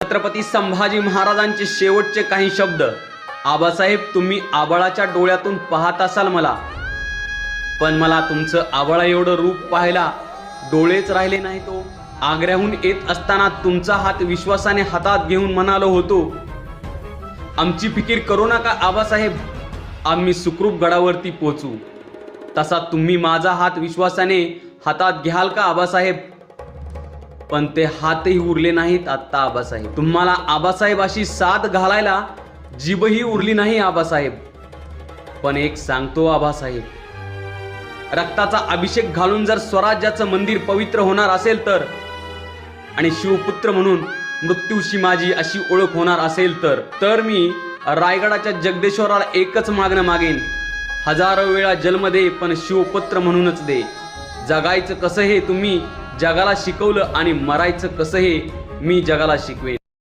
छत्रपती संभाजी महाराजांचे शेवटचे काही शब्द. आबासाहेब, तुम्ही आबाळाच्या डोळ्यातून पाहत असाल मला, पण मला तुमचं आबाळा एवढं रूप पाहायला डोळेच राहिले नाही. तो आग्र्याहून येत असताना तुमचा हात विश्वासाने हातात घेऊन म्हणालो होतो, आमची फिकीर करू नका आबासाहेब, आम्ही सुखरूप गडावरती पोचू. तसा तुम्ही माझा हात विश्वासाने हातात घ्याल का आबासाहेब? पण ते हातही उरले नाहीत आत्ता आबासाहेब. तुम्हाला आबासाहेब अशी साथ घालायला जीभही उरली नाही आबासाहेब. पण एक सांगतो आबासाहेब, रक्ताचा अभिषेक घालून जर स्वराज्याचं मंदिर पवित्र होणार असेल तर, आणि शिवपुत्र म्हणून मृत्यूशी माझी अशी ओळख होणार असेल तर मी रायगडाच्या जगदेश्वराला एकच मागणं मागेन, हजारो वेळा जन्म दे पण शिवपुत्र म्हणूनच दे. जगायचं कसं हे तुम्ही जगाला शिकवलं आणि मरायचं कसं हे मी जगाला शिकवेन.